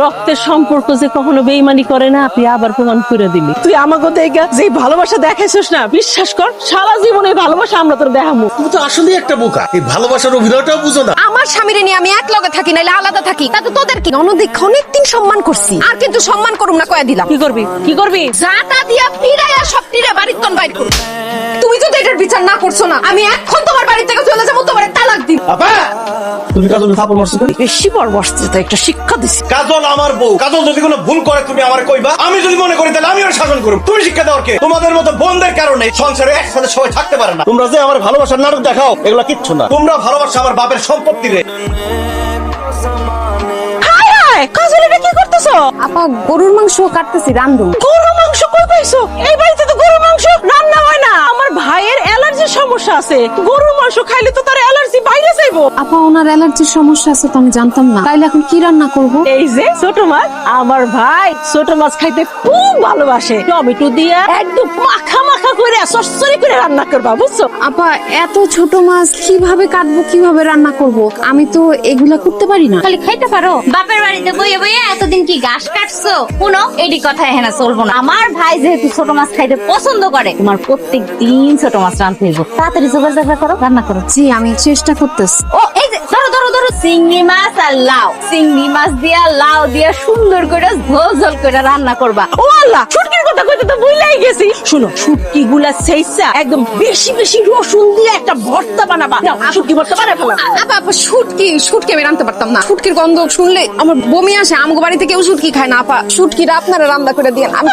রক্তের সম্পর্ক যে কখনো বেইমানি করে না, তুই আবার প্রমাণ করে দিলি। তুই আমাকে দেখে যে ভালোবাসা দেখাইছিস না, বিশ্বাস কর সারা জীবনে ভালোবাসা আমরা তোর দেখাবো। তুমি তো আসলে একটা বোকা, এই ভালোবাসার অভিনয়টাও বুঝো না। আমার স্বামীরে নিয়ে আমি এক লগে থাকি নাইলে আলাদা থাকি, তাতে তোদের কি? অনধিক অনেকদিন সম্মান করছি, আর কিন্তু সম্মান করুম না কয়ে দিলাম। কি করবি কি করবি? জাতা দিয়া পিরাইয়া সব টিরে বাড়ির তন বাইর করুম। তুমি যদি এটার বিচার না করছো না, আমি এখন তোমার বাড়ি থেকে চলে যাবো, তোমার তালাক দিব। আপা তুমি কাজল থাপড় মারছো কেন? বেশি পরবর্তীতে তো একটা শিক্ষা দিছি। কাজল আমার বউ, কাজল যদি কোনো ভুল করে তুমি আমার কইবা, আমি যদি মনে করি তাহলে আমি ওর শাসন করব। তুমি শিক্ষা দাও কে? তোমাদের মতো বোনদের কারণে সংসারে একসাথে সবাই থাকতে পারে না। তোমরা যে আমার ভালোবাসার নাটক দেখাও, এগুলা কিচ্ছু না। তোমরা ভালোবাসা আমার বাপের সম্পত্তি রে। কাজল এটা কি করতেছো? আপা গরুর মাংস কাটতেছি, রান্ধুম। গরুর মাংস কই পাইছো? এই বাড়িতে তো গরুর মাংস রান্না হয় না। আমার ভাইয়ের অ্যালার্জির সমস্যা আছে, গরুর মাংস খাইলে তো তার অ্যালার্জি বাইরে যাইবো। আপা ওনার অ্যালার্জির সমস্যা আছে তো আমি জানতাম না, তাইলে এখন কি রান্না করব? এই যে ছোট মাছ, আমার ভাই ছোট মাছ খাইতে খুব ভালোবাসে। টমেটো দিয়ে একদম মাখা মাখা করে সরসরি করে রান্না করবা, বুঝছো? আপা এত ছোট মাছ কিভাবে কাটবো, কিভাবে রান্না করব? আমি তো এগুলা করতে পারি না। খালি খাইতে পারো? বাপের বাড়িতে বইয়ে বইয়ে এতদিন কি ঘাস কাটছো? কোনো এডি কথা এখানে চলবো না। আমার ভাই যেহেতু ছোট মাছ খাইতে পছন্দ করে, তোমার প্রত্যেক দিন ছোট মাছ রাঁধতে হইব। তাড়াতাড়ি যোগাযোগ করো, রান্না করো। জি আমি চেষ্টা করতেছি। ও এই যে ধরো ধরো ধরো, চিংড়ি মাছ আর লাউ, চিংড়ি মাছ দিয়া লাউ দিয়া সুন্দর করে ঝোল ঝোল করে রান্না করবা। ও আল্লাহ, শুটকির কথা কইতে তো ভুলেই গেছি। শুনো, শুটকি গুলা সেইসা একদম বেশি বেশি রসুন দিয়ে একটা ভর্তা বানাবা। নাও, শুটকি ভর্তা বানাই ফেলা। আপা আপা শুটকি আমি রান্নতে পারতাম না। শুটকির গন্ধ শুনলে আমার বমি আসে। আমগো বাড়িতে কেউ শুটকি খায় না। আপা শুটকিটা আপনারা রান্না করে দিয়েন। আমি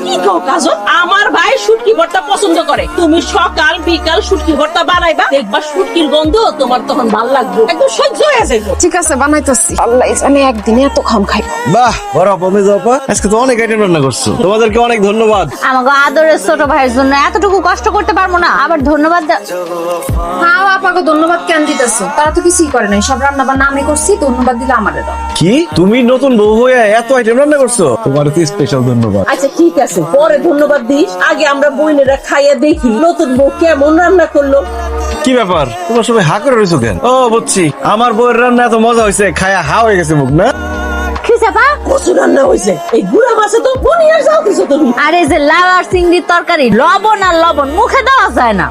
কি কও কাজল? আমার ভাই শুটকি ভর্তা পছন্দ করে। তুমি সকাল বিকাল শুটকি ভর্তা বানাইবা, দেখবা শুটকির গন্ধ তোমার তখন ভালো লাগবে, একদম সহ্য হয়ে যাবে। ঠিক আছে বানাইতেছি। আল্লাহ জানে একদিনে এত খাম খাই। বাহ, বড় আপনি যাপা, আজকে তো অনেক আইটেম রান্না করছো, তোমাদেরকে অনেক ধন্যবাদ। আমাকে আদরের ছোট ভাইয়ের জন্য এতটুকু কষ্ট করতে পারবো না, আবার ধন্যবাদ হ্যাঁ আপাকে ধন্যবাদ কেন দিতেছো? তারা তো কিছুই করে নাই, সব রান্না বান্না আমি করছি, ধন্যবাদ দিলে আমারে দাও। কি তুমি নতুন বউ হয়ে এত আইটেম রান্না করছো? তোমার তো স্পেশাল ধন্যবাদ। আচ্ছা ঠিক আছে, পরে ধন্যবাদ দিস। আগে আমরা বোনেরা খাইয়া দেখি নতুন বউ কেমন রান্না করলো। কি ব্যাপার, তোমার সবাই হা করে রয়েছো কেন? ও বুঝছি, আমার বউয়ের রান্না এত মজা হয়েছে, খায়া হা হয়ে গেছে মুখ না? কচু রান্না হয়েছে, এই গুড়া মাছে তো বনিয়ার যাও দিছো তুমি। আর এই যে লাউ আর চিংড়ির তরকারি, লবণ আর লবণ মুখে দেওয়া যায় না।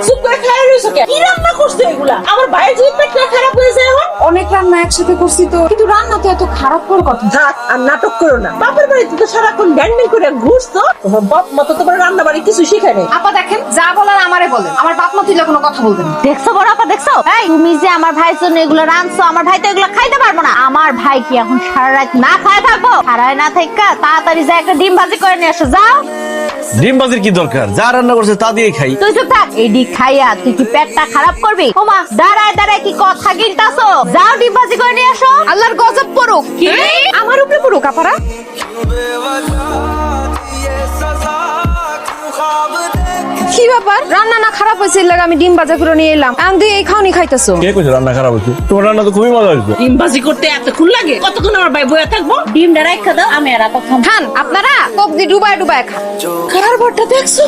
চুপ করে খাইয়া রইছো কেন? কি রান্না করছো এগুলা? আমার ভাইয়ের যদি পেটটা খারাপ হয়ে যায় এখন? অনেক রান্না একসাথে করছি তো, কিন্তু রান্না তো এত খারাপ কোন কথা? থাক আর নাটক করো না। বাপের বাড়িতে তো সারাক্ষণ ব্যান্ডিং করে ঘুরছো, তোমার বাপ মা তো তোমার রান্না বাড়ি কিছু শিখায় নাই। আপা দেখেন, যা বলার আমারে বলেন, আমার বাপ মা তুইলে কোনো কথা বলবেন না। দেখছো বড় আপা, দেখছো? এই তুমি যে আমার ভাইয়ের জন্য এগুলো রাঁধছো, আমার ভাই তো এগুলো খাইতে পারবো না। আমার ভাই কি এখন সারা রাত না খায় থাকবো? খারায় না থাকা তাড়াতাড়ি যা একটা ডিম ভাজি করে নিয়ে আসো, যাও। ডিম বাজির কি দরকার? যা রান্না করছে তা দিয়ে খাই। তুই চুপ থাক, এই ডিম খাইয়া তুই কি পেটটা খারাপ করবি? ওমা দাঁড়ায় দাঁড়ায় কি কথা গিলতাছো? যাও ডিম ভাজি করে নিয়ে আসো। আল্লাহর গজব পড়ুক। কি? আমার উপরে পড়ুক আপারা। কি ব্যাপার, রান্না না খারাপ হয়েছে এর লাগি আমি ডিম ভাজা করে নিয়ে এলাম, এখন তুই এই খাওনি খাইতেছো? কে কইছে রান্না খারাপ হয়েছে? তোমার রান্না তো খুবই মজা হয়েছে। ডিম ভাজি করতে এতক্ষণ লাগে? কতক্ষণ আমার ভাই বইয়া থাকবো? ডিমটা রাখা দাও, আমি আর আপা খাবো। খান আপনারা, সবজি ডুবায় ডুবায় খান। খারাপ ভর্তা দেখছো?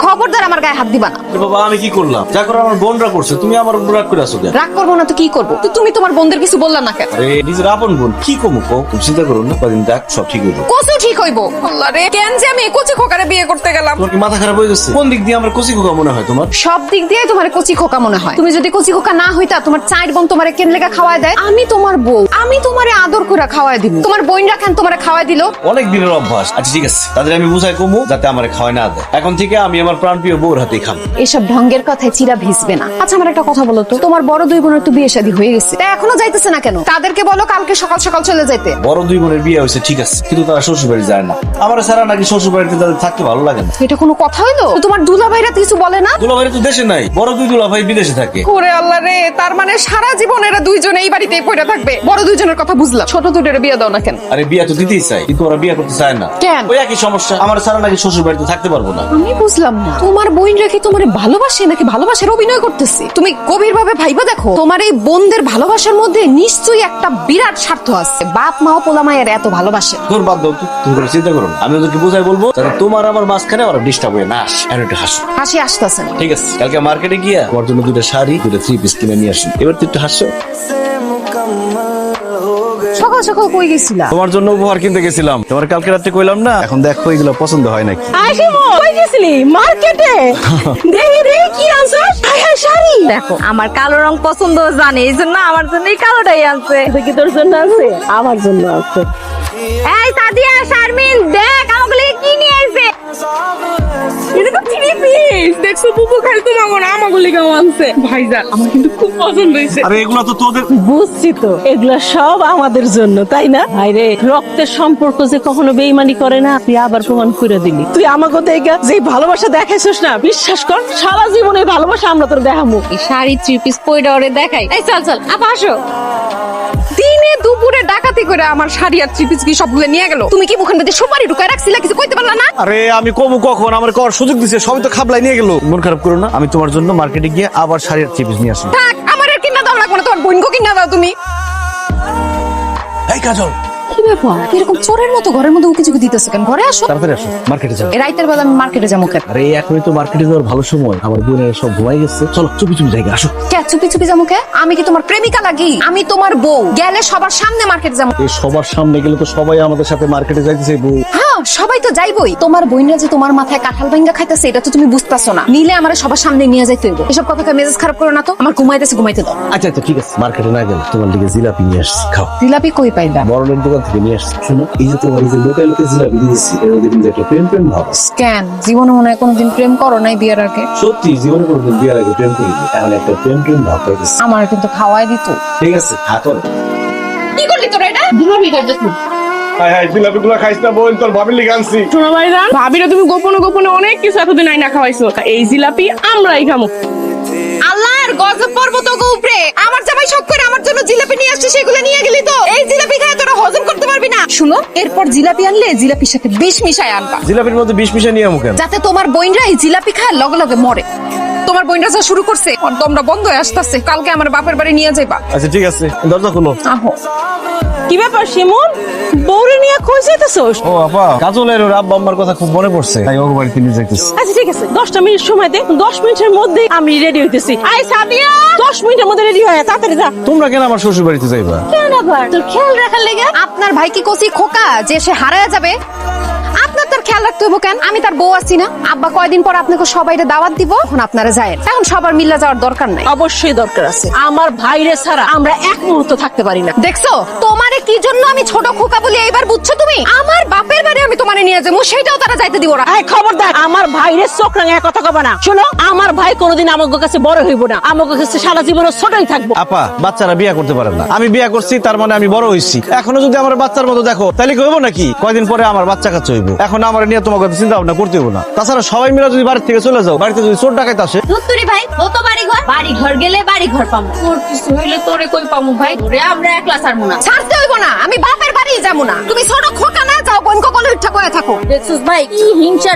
খবরদার আমার গায়ে হাত দিবা না। বাবা আমি কি করলাম? যা করে আমার বোনরা করছে, তুমি আমার উপর রাগ করে আসো কেন? রাগ করবো না তো কি করবো? তো তুমি তোমার বোনদের কিছু বললা না কেন? আরে নিজের আপন বোন, কি কমু কও? তুমি চিন্তা করো না, কদিন দেখ সব ঠিক হয়ে যাবে। কচু ঠিক হইবো? আল্লাহ রে, কেন যে আমি কচি খোকারে বিয়ে করতে গেলাম? তোমার কি মাথা খারাপ হয়ে গেছে? কোন দিক দিয়ে আমার কচি খোকা মনে হয় তোমার? সব দিক দিয়ে তোমার কচি খোকা মনে হয়। তুমি যদি কচি খোকা না হইতা, তোমার চার বোন তোমারে কেন লেগা খাওয়ায় দেয়? আমি তোমার বউ, আমি তোমারে আদর করে খাওয়ায় দিব। তোমার বোনরা কেন তোমারে খাওয়ায় দিল? অনেক দিনের অভ্যাস। আচ্ছা ঠিক আছে, তাদের আমি বুঝাই কমু যাতে আমার খাওয়াই না দেয়। এখন থেকে আমি আমার প্রাণপ্রিয় বউর হাতেই খাবো। এসব ঢঙ্গের কথায় চিরা ভিজবে না। আচ্ছা আমার একটা কথা বলো তো, তোমার বড় দুই বোনের তো বিয়ে শাদী হয়ে গেছে, তা এখনো যাইতেছে না কেন? তাদেরকে বলো কালকে সকাল সকাল চলে যাইতে। বড় দুই বোনের বিয়ে হয়েছে ঠিক আছে, কিন্তু তারা শ্বশুর বাড়ি যায় না। আমার ছাড়া নাকি শ্বশুর বাড়িতে তাদের থাকতে ভালো লাগে না। এটা কোনো কথা হইলো? তো তোমার দুলা ভাইরা কিছু বলে না? দুলাভাই তো দেশে নাই, বড় দুই দুলাভাই বিদেশে থাকে। ওরে আল্লাহ রে, তার মানে সারা জীবন এরা দুইজন এই বাড়িতেই পড়ে থাকবে। বড় দুইজনের কথা বুঝলাম, ছোট দুইটার বিয়ে দাও না কেন? আরে বিয়ে তো দিতেই চাই, কিন্তু ওরা বিয়ে করতে চায় না। কেন? ওই একই সমস্যা, আমার ছাড়া নাকি শ্বশুর বাড়িতে থাকতে পারবো না। আমি বুঝলাম না, তোমার বোনরা কি তোমার ভালোবাসে নাকি ভালোবাসার অভিনয় করতেছে? তুমি গভীর ভাবে ভাইবা দেখো, তোমার এই বোনদের ভালোবাসার মধ্যে নিশ্চয়ই একটা বিরাট স্বার্থ আছে। বাপ মাও পোলা মায়ের এত ভালোবাসে। তোর বাদ দাও তো, তুমি কোনো চিন্তা করো না। আমি ওদেরকে বোঝাই বলবো যাতে তোমার আমার মাঝখানে ওরা ডিস্টার্ব হয়ে না আসে। আর একটু হাসো। হাসি আসতেছে না। ঠিক আছে, কালকে মার্কেটে গিয়া তোমার জন্য দুটো শাড়ি, দুটো থ্রি পিস কিনে নিয়ে আসি। এবার তুই একটু হাসো। সকাল কই গেছিলা? তোমার জন্য উপহার কিনতে গেছিলাম, তোমার কালকে রাত্রে কইলাম না, এখন দেখো এগুলো পছন্দ হয় নাকি। আইসি কই গেছিলি? মার্কেটে। দেখি রে কি আনছস? হ্যাঁ শাড়ি। দেখো আমার কালো রং পছন্দ জানে, এই জন্য আমার জন্য এই কালোটাই আনছে। দেখি তোর জন্য আছে, আমার জন্য আছে। এই সাদিয়া, শারমিন, দেখ আমাগুলো কি নিয়ে আইছে। এটা তো থ্রি পিস। দেখছো বুবু খালি তোমাকে না আমাকে লিগাও আনছে। ভাইজান আমার কিন্তু খুব পছন্দ হয়েছে। আরে এগুলো তো তোদের। বুঝছি তো, এগুলা সব আমাদের জন্য, তাই না? ভাইরে, রক্তের সম্পর্ক যে কখনো বেইমানি করে না, তুই আবার প্রমাণ করে দিলি। তুই আমাকে দেখে যে ভালোবাসা দেখাইছিস না, বিশ্বাস কর সারা জীবনে ভালোবাসা আমরা তোর দেখাবো। এই শাড়ি 3 পিস পয়টা ওরে দেখাই। এই চল চল আপা আসো। দিনে দুপুরে ডাকাতি করে আমার শাড়ি আর 3 পিস কি সবগুলো নিয়ে গেল। তুমি কি মুখের মধ্যে সুপারি ঢুকায় রাখছিলা, কিছু কইতে পারলা না? আরে আমি কমু কখন, আমার কর সুযোগ দিছে, সবই তো খাবলাই নিয়ে গেল। মন খারাপ করো না, আমি তোমার জন্য মার্কেটে গিয়ে আবার শাড়ি আর চিপিস নিয়ে আসবো। থাক, আমার আর কিনা দাও লাগবে না, তোমার বোনকে কিনা দাও তুমি। এই কাজল, কি ব্যাপার, এরকম চোরের মতো ঘরের মধ্যে উকি ঝুঁকি দিতেছো কেন? ঘরে আসো। তাড়াতাড়ি আসো, মার্কেটে যাও। এই রাইতের বেলা আমি মার্কেটে যাবো কেন? আরে এখনই তো মার্কেটে যাওয়ার ভালো সময়, আমার বোনের সব ঘুমাই গেছে, চলো চুপি চুপি জায়গা আসো। কে চুপি চুপি যাবো কে? আমি কি তোমার প্রেমিকা লাগি? আমি তোমার বউ, গেলে সবার সামনে মার্কেট যাবো। এই সবার সামনে গেলে তো সবাই আমাদের সাথে মার্কেটে যাইতে চাইবো। হ্যাঁ, সবাই তো যাইবই। তোমার বোনরা যে তোমার মাথায় কাঁঠাল ভাঙ্গা খাইতেছে, এটা তো তুমি বুঝতেছো না। নিলে আমার সবার সামনে নিয়ে যাইতে হইব। এসব কথাকে মেজাজ খারাপ করো না তো। আমার ঘুমাইতেছে, ঘুমাইতে দাও। আচ্ছা আচ্ছা ঠিক আছে, মার্কেটে না গেলে তোমার দিকে জিলাপি নিয়ে আসছি, খাও। জিলাপি কই পাইবা? বড়নের দোকান থেকে নিয়ে আসছি। শোনো, এই যে তোমার এই যে লোকাল জিলাপি দিয়েছি, এর মধ্যে কিন্তু একটা প্রেম প্রেম ভাব আছে। কেন, জীবনে মনে হয় কোনোদিন প্রেম করো নাই বিয়ের আগে? সত্যি জীবনে কোনোদিন বিয়ের আগে প্রেম করিনি, এখন একটা প্রেম প্রেম ভাব পাইতেছি। আমার কিন্তু খাওয়াই দিত। ঠিক আছে, হাতর। কি করলি তোরা এটা? হাই হাই, জিলাপিগুলো খাইছ না বোন, তোর ভাবির লিগে আনছি। শোনো ভাইজান, ভাবিরা তুমি গোপনে গোপনে অনেক কিছু এতদিন আইনা খাওয়াইছো। এই জিলাপি আমরাই খামো। আল্লাহর গজব পর্বত উপরে আমার জামাই শখ করে আমার জন্য জিলাপি নিয়ে আসছে, সেগুলো নিয়ে গেলি তো। এই জিলাপি খায় তোরা হজম করতে পারবি না। শুনো, এরপর জিলাপি আনলে জিলাপির সাথে বিষ মিশায় আনবা, জিলাপির মধ্যে বিষ মিশা নিয়ে মুখেন, যাতে তোমার বোনরা এই জিলাপি খায় লগে লগে মরে। তোমার বোনরা যা শুরু করছে, ওর দমটা বন্ধ হয়ে আসতেছে। কালকে আমার বাপের বাড়ি নিয়ে যাইবা। আচ্ছা ঠিক আছে, দরজা খুলো। আহো। কি ব্যাপার শিমুল, বউরে নিয়ে কই যাইতেছস? ও আপা, কাজলের ওর আব্বা আম্মার কথা খুব মনে পড়ছে, তাই ওর বাড়িতে নিয়ে যাইতেছি। আচ্ছা ঠিক আছে, 10টা মিনিট সময় দে, 10 মিনিটের মধ্যে আমি রেডি হইতেছি। আই সাদিয়া, 10 মিনিটের মধ্যে রেডি হয়ে তাড়াতাড়ি যা। তোমরা কেন আমার শ্বশুর বাড়িতে যাইবা? কেন আবার তোর খেয়াল রাখার লেগে? আপনার ভাই কি কচি খোকা যে সে হারায় যাবে? আপনার তার খেয়াল রাখতে হইব কেন? আমি তার বউ আছি না? আব্বা কয়দিন পর আপনাকে সবাইরে দাওয়াত দিব, এখন আপনারা যায়। এখন সবার মিল্লা যাওয়ার দরকার নাই। অবশ্যই দরকার আছে, আমার ভাইরে ছাড়া আমরা এক মুহূর্ত থাকতে পারি না। দেখছো তোমারে কি জন্য আমি ছোট খোকা বলি, এইবার বুঝছো তুমি? আমার বাপের বাড়ি আমি তোমারে নিয়ে যাবো, সেটাও তারা যাইতে দিব না। এই খবরদার, আমার ভাইরে চোখ রাঙায় কথা কবা না। শোনো, আমার ভাই কোনোদিন আমাকে কাছে বড় হইব না, আমাকে কাছে সারা জীবন ছোটই থাকবো। আপা, বাচ্চারা বিয়া করতে পারে না, আমি বিয়া করছি তার মানে আমি বড় হইছি। এখনো যদি আমার বাচ্চার মতো দেখো, তাহলে কি হইব নাকি? কয়দিন পরে আমার বাচ্চা কাচ্চা হইব, এখন আমার নিয়ে তোমাকে চিন্তা ভাবনা করতে হইব না। তাছাড়া সবাই মিলে যদি বাড়ি থেকে চলে যাও, বাড়িতে যদি চোর ডাকাইতে আসে। ধুত্তুরি ভাই, ও তো বাড়ি ঘর গেলে বাড়ি ঘর পামু। তোর কিছু হইলে তোরে কই পামু ভাই? ওরে আমরা একলা ছাড়মু না। ছাড়তে হইব না, আমি বাপের বাড়ি যাবো না। তুমি ছোট খোকা না, যাও বোন কলে উঠা কয়ে থাকো। দেখছস ভাই কি হিংসা।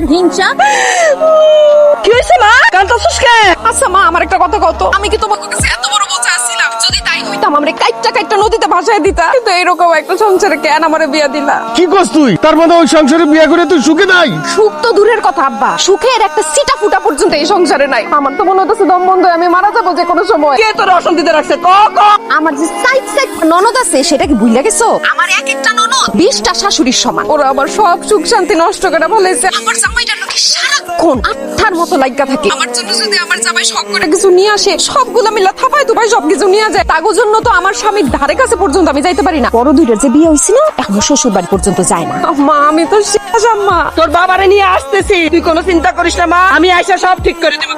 কি হইছে মা, কাঁদতাছস কেন? আচ্ছা মা, আমার একটা কথা কত, আমি কি তোমার কাছে এত বড় বোঝা ছিলাম? যদি তাই হইতাম আমরা কাইটটা কাইটটা নদীতে ভাসায় দিতা, কিন্তু এরকম একটা সংসারে কেন আমারে বিয়া দিলা? কি করছ তুই? তার মানে ওই সংসারে বিয়ে করে তুই সুখে নাই? সুখ তো দূরের কথা আব্বা, সুখের একটা সিটা ফুটা পর্যন্ত এই সংসারে নাই। আমার তো মনে হচ্ছে দম বন্ধ হয়ে আমি মারা যাবো যে কোনো সময়। কে তোর অশান্তিতে রাখছে? ক ক। আমার যে সাইড সাইড ননদ আছে, সেটা কি ভুলে গেছো? আমার এক একটা ননদ 20টা শাশুড়ির সমান। ওরা আমার সব সুখ শান্তি নষ্ট করে ফেলেছে। আমার জামাইটা নাকি সারাক্ষণ আত্মার মতো লাগা থাকে। আমার জন্য যদি আমার জামাই শখ করে কিছু নিয়ে আসে, সবগুলো মিলা থাপায় তুপায় সবকিছু নিয়ে যায়। তাগো জন্য তো আমার স্বামীর ধারে কাছে পর্যন্ত আমি যাইতে পারি না। বড় দুইটার যে বিয়ে হইছিল, এখন শ্বশুর বাড়ি পর্যন্ত যায় না। মা, আমি তো শেষ আম্মা। তোর বাবারে নিয়ে আসতেছি, তুই কোনো চিন্তা করিস না মা, আমি আইসা সব ঠিক করে দেব।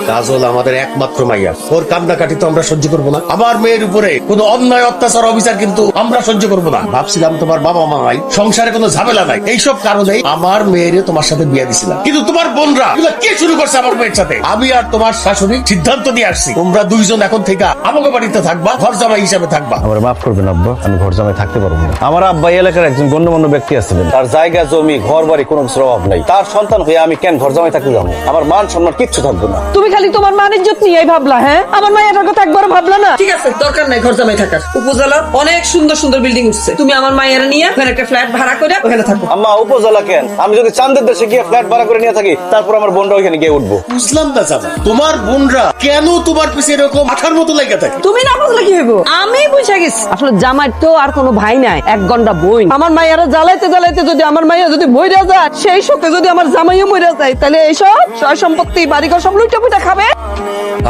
কাজল আমাদের একমাত্র মাইয়া, ওর কান্নাকাটি তো আমরা সহ্য করবো না। আমার মেয়ের উপরে কোনো অন্যায় অত্যাচার অবিচার কিন্তু আমরা সহ্য করবো না। ভাবছিলাম তোমার বাবা মা নাই, সংসারে কোনো ঝামেলা নাই, এইসব কারণে আমার মেয়েরে তোমার সাথে বিয়ে দিছিলাম। কিন্তু তোমার বোনরা এগুলো কে শুরু করছে আমার মেয়ের সাথে? আমি আর তোমার শাশুড়ি সিদ্ধান্ত নিয়ে আসছি, তোমরা দুইজন এখন থেকে আমাকে বাড়িতে থাকবা, ঘর জামাই হিসাবে থাকবা। আমার মাফ করবেন আব্বা, আমি ঘর জামাই থাকতে পারবো না। আমার আব্বা এই এলাকার একজন গণ্যমান্য ব্যক্তি আছিলেন, তার জায়গা জমি ঘর বাড়ি কোনো কিছুর অভাব নাই। তার সন্তান হয়ে আমি কেন ঘর জামাই থাকতে যাবো? আমার মান সম্মান কিচ্ছু থাকবে না। তুমি খালি তোমার মান ইজ্জত নিয়েই ভাবলা, হ্যাঁ? আমার মায়ের কথা একবার ভাবলা না? ঠিক আছে, দরকার নাই ঘর জামাই থাকার। উপজেলা অনেক সুন্দর সুন্দর বিল্ডিং উঠছে, তুমি আমার মায়ের নিয়ে ওখানে একটা ফ্ল্যাট ভাড়া করে ওখানে থাকো। আম্মা উপজেলা কেন? আমি যদি চান্দের দেশে গিয়ে ফ্ল্যাট ভাড়া করে নিয়ে থাকি, তারপর আমার বোনটা ওইখানে গিয়ে উঠবো। বুঝলাম না জামাই, তোমার বোনরা কেন তোমার পিছিয়ে এরকম আঠার মতো লেগে থাকে? তুমি না বুঝলে কি হইব? আমি বুঝা গেছি, আসলে জামাই তো আর কোনো ভাই নাই, এক গন্ডা বই। আমার মায়েরা জ্বালাইতে জ্বালাইতে যদি আমার মাইয়া যদি মইরা যায়, সেই শোকে যদি আমার জামাইও মইরা যায়, তাহলে এইসব সয় সম্পত্তি বাড়িঘর সব লুইটা পুইটা খাবে।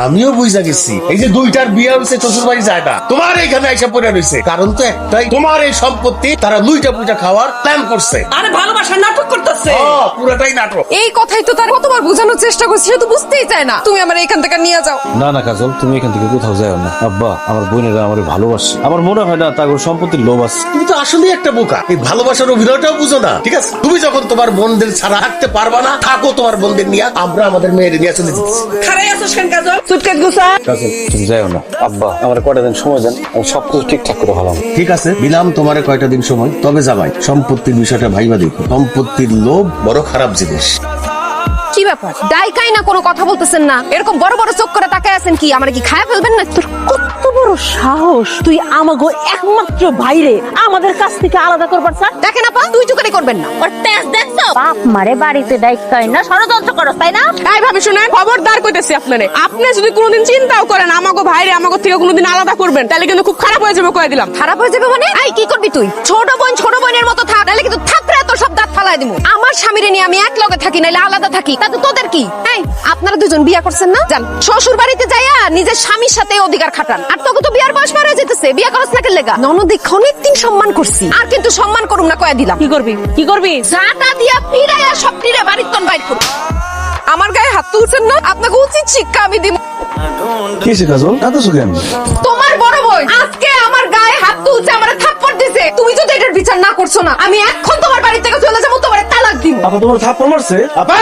আমিও বুঝা গেছি, এই যে দুইটার বিয়ে হয়েছে শ্বশুর বাড়ি যায় না, তোমার এইখানে আইসা পড়ে রয়েছে। কারণ তো একটাই, তোমার এই সম্পত্তি তারা লুইটা পুইটা খাওয়ার প্ল্যান করছে। আরে ভালোবাসার নাটক করতেছে। পুরোটাই নাটক। এই কথাই তো তার কতবার বোঝানোর চেষ্টা করছি, সে তো বুঝতেই চায় না। তুমি আমার এখান থেকে নিয়ে যাও। না না কাজল, তুমি এখান থেকে কোথাও যাও না। আব্বা আমার বোনেরা আমার ভালোবাসে, আমার মনে হয় না তার সম্পত্তির লোভ আছে। তুমি তো আসলে একটা বোকা, এই ভালোবাসার অভিনয়টাও বুঝো না। ঠিক আছে, তুমি যখন তোমার বোনদের ছাড়া থাকতে পারবা না, থাকো তোমার বোনদের নিয়ে, আমরা আমাদের মেয়ের নিয়ে চলে যেতেছি। খারাই আছিস কেন কাজল? সুটকেস গুছা। কাজল তুমি যাও না। আব্বা আমার কয়টা দিন সময় দেন, আমি সবকিছু ঠিকঠাক করে ভালো। ঠিক আছে, দিলাম তোমারে কয়টা দিন সময়। তবে জামাই, সম্পত্তির বিষয়টা ভাইবা দেখো, সম্পত্তির লোভ বড় খারাপ জিনিস। কি ব্যাপার, ডাইকাই না কোনো কথা বলতেছেন না? এরকম বড় বড় চোখ করে তাকায় আছেন কি? আমার কি খায়া ফেলবেন না? তোর কত বড় সাহস, তুই আমাগো একমাত্র ভাইরে আমাদের কাছ থেকে আলাদা করবার চাস? দেখেন আপা, তুই চুকারি করবেন না। ওর তেজ দেখছো? বাপ মারে বাড়িতে দায়িত্ব না, ষড়যন্ত্র করো তাই না? এই ভাবে শুনেন, খবরদার কইতেছি আপনারে, আপনি যদি কোনোদিন চিন্তাও করেন আমাগো ভাইরে আমাগো থেকে কোনোদিন আলাদা করবেন, তাহলে কিন্তু খুব খারাপ হয়ে যাবে, কয়ে দিলাম। খারাপ হয়ে যাবে মানে? এই কি করবি তুই? ছোট বোনের মতো থাক, নাহলে কিন্তু থাপড়ে তোর সব দাঁত ফালাই দিমু। আমার স্বামীরে নিয়ে আমি এক লগে থাকি, নাহলে আলাদা থাকি, তাতে তোদের কি? এই আপনারা দুজন বিয়া করছেন না? যান শ্বশুর বাড়িতে যাইয়া নিজের স্বামীর সাথে অধিকার খাটান। আর তোকে তো বিয়ার বয়স পার হয়ে যেতেছে, বিয়া করছ না কেন লেগা? ননদিক অনেকদিন সম্মান করছি, আর কিন্তু সম্মান করুম না, কয়ে দিলাম। কি করবি? কি করবি? জাটা দিয়া পিড়াইয়া সব টিরে বাড়ির তন বাইর করুম। আমার গায়ে হাত তুলছেন না? আপনাকে উচিত শিক্ষা আমি দিব। কি সে কাজল, কাঁদছো কেন? তোমার বড় বোন আজকে আমার গায়ে হাত তুলছে, আমারে থাপ্পড় দিছে। তুমি যদি এটার বিচার না করছো না, আমি এখন তোমার বাড়ি থেকে চলে যাবো, তোমারে তালাক দিব। আপা তোমার থাপ্পড় মারছে? আপা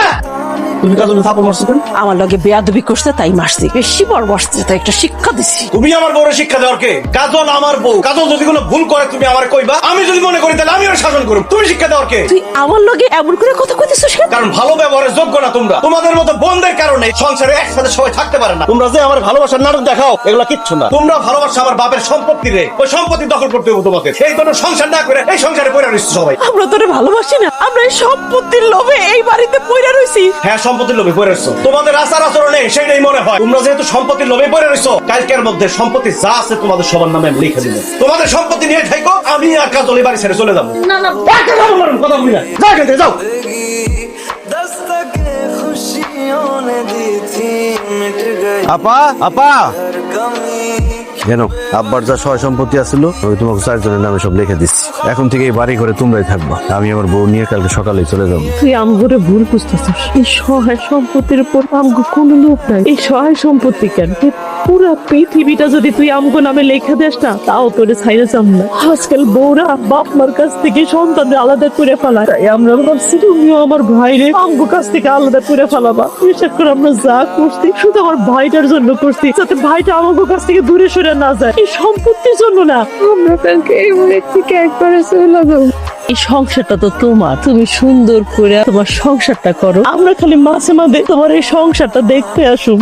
তুমি কাজলে থাপ্পড় মারছো কেন? আমার লগে বেয়াদবি করছে তাই মারছি, বেশি বড় বসছে তাই একটা শিক্ষা দিছি। তুমি আমার বউরে শিক্ষা দেওয়ার কে? কাজল আমার বউ, কাজল যদি কোনো ভুল করে তুমি আমার কইবা, আমি যদি মনে করি তাহলে আমি ওর শাসন করব। তুমি শিক্ষা দেওয়ার কে? তুই আমার লগে এমন করে কথা কইতেছিস কেন? কারণ ভালো ব্যবহারের যোগ্য না তোমরা। তোমাদের মতো বোনদের কারণে সংসারে একসাথে সবাই থাকতে পারে না। তোমরা যে আমার ভালোবাসার নাটক দেখাও, এগুলা কিচ্ছু না। তোমরা ভালোবাসা আমার বাপের সম্পত্তি রে, ওই সম্পত্তি দখল করতে হবে তোমাকে। এই কোনো সংসার না করে এই সংসারে পড়ে রইছো সবাই। আমরা তোরে ভালোবাসি না, আমরা এই সম্পত্তির লোভে এই বাড়িতে পইরা রইছি। হ্যাঁ, সম্পত্তির লোভে পড়ে রইছো। তোমাদের আচার আচরণে সেটাই মনে হয়। তোমরা যেহেতু সম্পত্তির লোভে পড়ে রইছো, কালকের মধ্যে সম্পত্তি যা আছে তোমাদের সবার নামে আমি লিখে দিব। তোমাদের সম্পত্তি নিয়ে থাকো, আমি আর কাজল এই বাড়ি ছেড়ে চলে যাবো। না না, কথা বলি না, যাও এখান থেকে, যাও। আপা আপা কেন? আব্বার যা সয় সম্পত্তি আছিল আমি তোমাকে 4 জনের নামে সব লিখে দিচ্ছি। এখন থেকে এই বাড়ি ঘরে তোমরাই থাকবা, আমি আমার বউ নিয়ে কালকে সকালে চলে যাবো। তুই আমগরে ভুল বুঝতেছিস। এই সহায় সম্পত্তির উপর আমগো কোনো লোভ নাই। এই সহায় সম্পত্তি কেন, এই পুরা পৃথিবীটা যদি তুই আমগো নামে লেখা দেস না, তাও তোরে ছাইরে যাম না। আজকাল বউরা বাপ মার কাছ থেকে সন্তান আলাদা করে ফেলায়, তাই আমরা ভাবছি তুমিও আমার ভাইরে আমগো কাছ থেকে আলাদা করে ফেলাবা। বিশেষ করে আমরা যা করছি শুধু আমার ভাইটার জন্য করছি, যাতে ভাইটা আমগো কাছ থেকে দূরে সরে না যায়, এই সম্পত্তির জন্য না। আমরা কালকে এই বাড়ি থেকে একবারে চলে যাবো। এই সংসারটা তো তোমার, তুমি সুন্দর করে তোমার সংসারটা করো, আমরা খালি মাঝে মাঝে তোমার এই সংসারটা দেখতে আসুম।